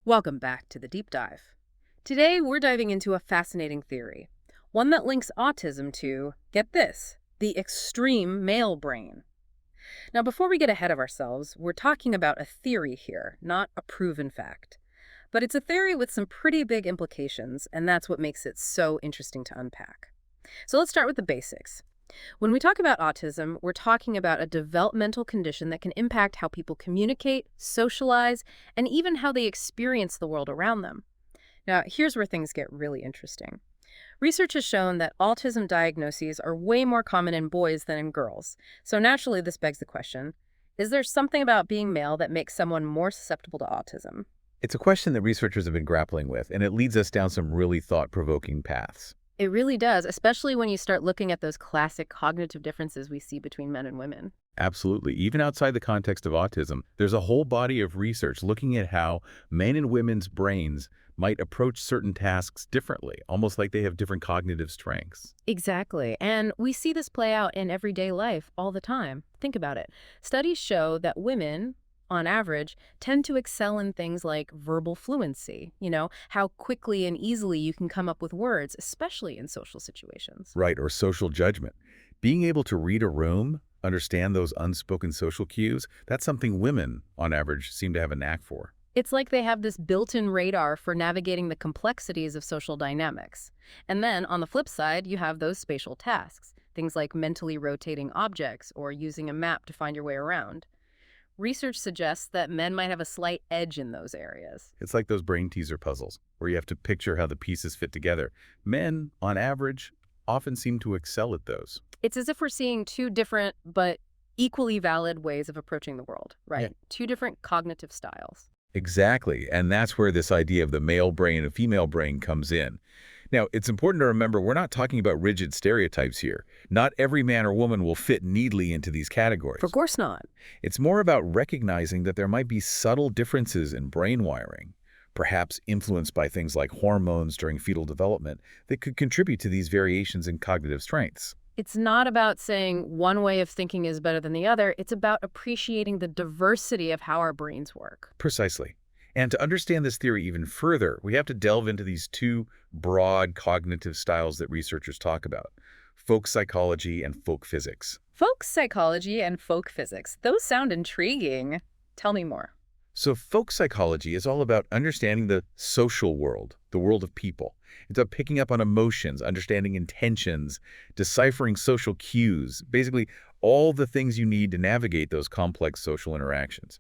Welcome back to the deep dive. Today, we're diving into a fascinating theory, one that links autism to, get this, the extreme male brain. Now, before we get ahead of ourselves, we're talking about a theory here, not a proven fact. But it's a theory with some pretty big implications, and that's what makes it so interesting to unpack. So let's start with the basics. When we talk about autism, we're talking about a developmental condition that can impact how people communicate, socialize, and even how they experience the world around them. Now, here's where things get really interesting. Research has shown that autism diagnoses are way more common in boys than in girls. So naturally, this begs the question, is there something about being male that makes someone more susceptible to autism? It's a question that researchers have been grappling with, and it leads us down some really thought-provoking paths. It really does, especially when you start looking at those classic cognitive differences we see between men and women. Absolutely. Even outside the context of autism, there's a whole body of research looking at how men and women's brains might approach certain tasks differently, almost like they have different cognitive strengths. Exactly. And we see this play out in everyday life all the time. Think about it. Studies show that women, on average, tend to excel in things like verbal fluency, how quickly and easily you can come up with words, especially in social situations. Right, or social judgment. Being able to read a room, understand those unspoken social cues, that's something women, on average, seem to have a knack for. It's like they have this built-in radar for navigating the complexities of social dynamics. And then, on the flip side, you have those spatial tasks, things like mentally rotating objects or using a map to find your way around. Research suggests that men might have a slight edge in those areas. It's like those brain teaser puzzles, where you have to picture how the pieces fit together. Men, on average, often seem to excel at those. It's as if we're seeing two different but equally valid ways of approaching the world, right? Yeah. Two different cognitive styles. Exactly, and that's where this idea of the male brain and female brain comes in. Now, it's important to remember we're not talking about rigid stereotypes here. Not every man or woman will fit neatly into these categories. Of course not. It's more about recognizing that there might be subtle differences in brain wiring, perhaps influenced by things like hormones during fetal development, that could contribute to these variations in cognitive strengths. It's not about saying one way of thinking is better than the other. It's about appreciating the diversity of how our brains work. Precisely. And to understand this theory even further, we have to delve into these two broad cognitive styles that researchers talk about: folk psychology and folk physics. Folk psychology and folk physics, those sound intriguing. Tell me more. So folk psychology is all about understanding the social world, the world of people. It's about picking up on emotions, understanding intentions, deciphering social cues, basically all the things you need to navigate those complex social interactions.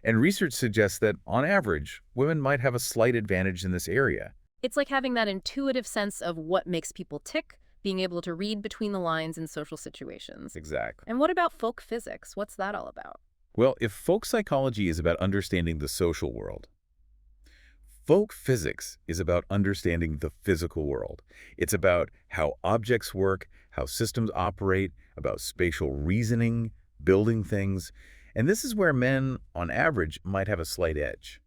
And research suggests that, on average, women might have a slight advantage in this area. It's like having that intuitive sense of what makes people tick, being able to read between the lines in social situations. Exactly. And what about folk physics? What's that all about? Well, if folk psychology is about understanding the social world, folk physics is about understanding the physical world. It's about how objects work, how systems operate, about spatial reasoning, building things. And this is where men, on average, might have a slight edge.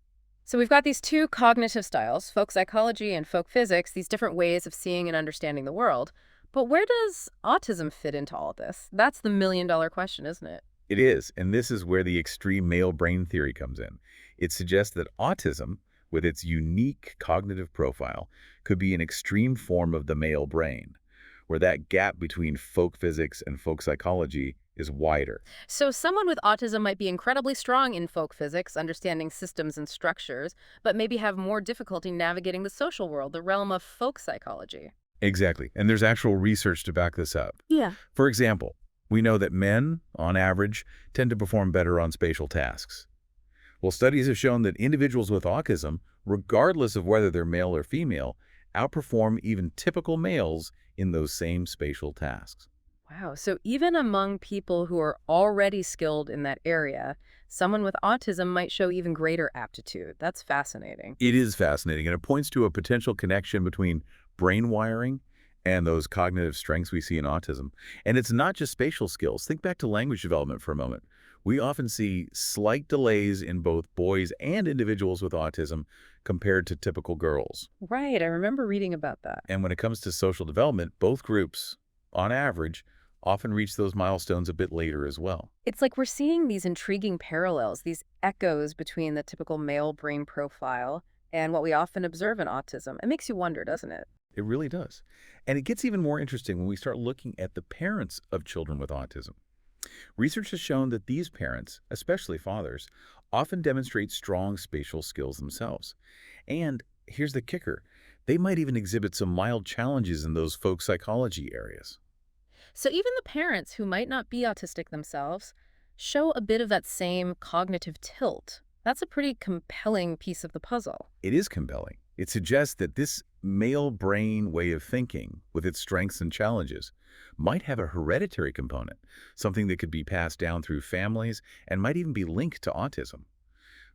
So we've got these two cognitive styles, folk psychology and folk physics, these different ways of seeing and understanding the world. But where does autism fit into all of this? That's the million-dollar question, isn't it? It is, and this is where the extreme male brain theory comes in. It suggests that autism, with its unique cognitive profile, could be an extreme form of the male brain, where that gap between folk physics and folk psychology is wider. So someone with autism might be incredibly strong in folk physics, understanding systems and structures, but maybe have more difficulty navigating the social world, the realm of folk psychology. Exactly, and there's actual research to back this up. Yeah. For example, we know that men, on average, tend to perform better on spatial tasks. Well, studies have shown that individuals with autism, regardless of whether they're male or female, outperform even typical males in those same spatial tasks. Wow. So even among people who are already skilled in that area, someone with autism might show even greater aptitude. That's fascinating. It is fascinating, and it points to a potential connection between brain wiring and those cognitive strengths we see in autism. And it's not just spatial skills. Think back to language development for a moment. We often see slight delays in both boys and individuals with autism compared to typical girls. Right. I remember reading about that. And when it comes to social development, both groups, on average, often reach those milestones a bit later as well. It's like we're seeing these intriguing parallels, these echoes between the typical male brain profile and what we often observe in autism. It makes you wonder, doesn't it? It really does. And it gets even more interesting when we start looking at the parents of children with autism. Research has shown that these parents, especially fathers, often demonstrate strong spatial skills themselves. And here's the kicker, they might even exhibit some mild challenges in those folk psychology areas. So even the parents who might not be autistic themselves show a bit of that same cognitive tilt. That's a pretty compelling piece of the puzzle. It is compelling. It suggests that this male brain way of thinking, with its strengths and challenges, might have a hereditary component, something that could be passed down through families and might even be linked to autism.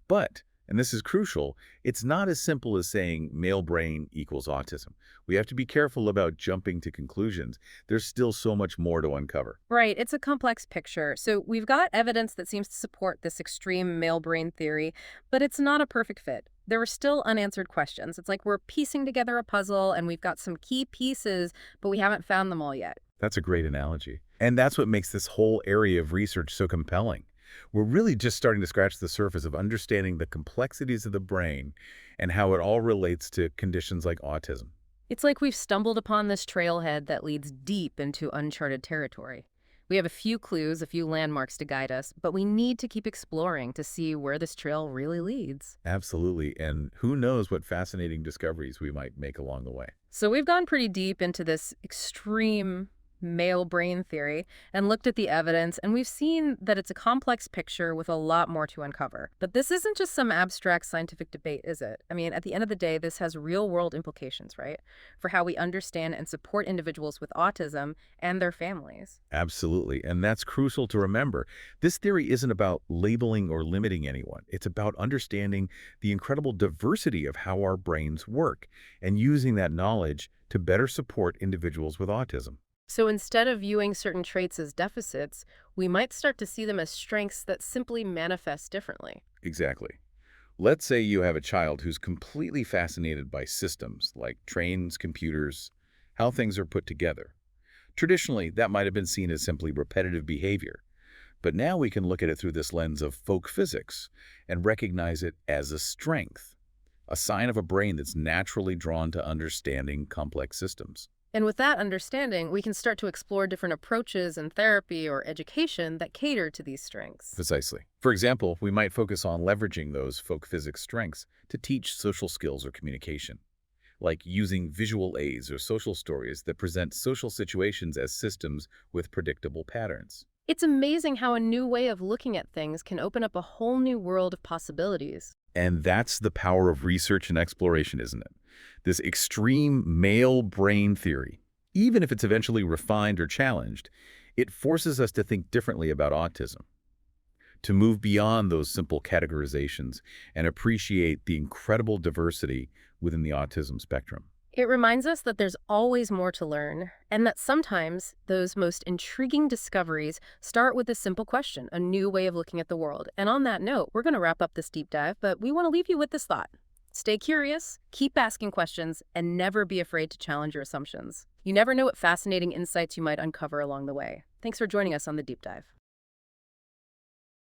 But, and this is crucial, it's not as simple as saying male brain equals autism. We have to be careful about jumping to conclusions. There's still so much more to uncover. Right, it's a complex picture. So we've got evidence that seems to support this extreme male brain theory, but it's not a perfect fit. There are still unanswered questions. It's like we're piecing together a puzzle and we've got some key pieces, but we haven't found them all yet. That's a great analogy. And that's what makes this whole area of research so compelling. We're really just starting to scratch the surface of understanding the complexities of the brain and how it all relates to conditions like autism. It's like we've stumbled upon this trailhead that leads deep into uncharted territory. We have a few clues, a few landmarks to guide us, but we need to keep exploring to see where this trail really leads. Absolutely. And who knows what fascinating discoveries we might make along the way. So we've gone pretty deep into this extreme male brain theory and looked at the evidence, and we've seen that it's a complex picture with a lot more to uncover. But this isn't just some abstract scientific debate, is it? I mean, at the end of the day, this has real-world implications, right? For how we understand and support individuals with autism and their families. Absolutely. And that's crucial to remember. This theory isn't about labeling or limiting anyone. It's about understanding the incredible diversity of how our brains work and using that knowledge to better support individuals with autism. So instead of viewing certain traits as deficits, we might start to see them as strengths that simply manifest differently. Exactly. Let's say you have a child who's completely fascinated by systems like trains, computers, how things are put together. Traditionally, that might have been seen as simply repetitive behavior. But now we can look at it through this lens of folk physics and recognize it as a strength, a sign of a brain that's naturally drawn to understanding complex systems. And with that understanding, we can start to explore different approaches in therapy or education that cater to these strengths. Precisely. For example, we might focus on leveraging those folk physics strengths to teach social skills or communication, like using visual aids or social stories that present social situations as systems with predictable patterns. It's amazing how a new way of looking at things can open up a whole new world of possibilities. And that's the power of research and exploration, isn't it? This extreme male brain theory, even if it's eventually refined or challenged, it forces us to think differently about autism, to move beyond those simple categorizations and appreciate the incredible diversity within the autism spectrum. It reminds us that there's always more to learn, and that sometimes those most intriguing discoveries start with a simple question, a new way of looking at the world. And on that note, we're going to wrap up this deep dive, but we want to leave you with this thought. Stay curious, keep asking questions, and never be afraid to challenge your assumptions. You never know what fascinating insights you might uncover along the way. Thanks for joining us on the deep dive.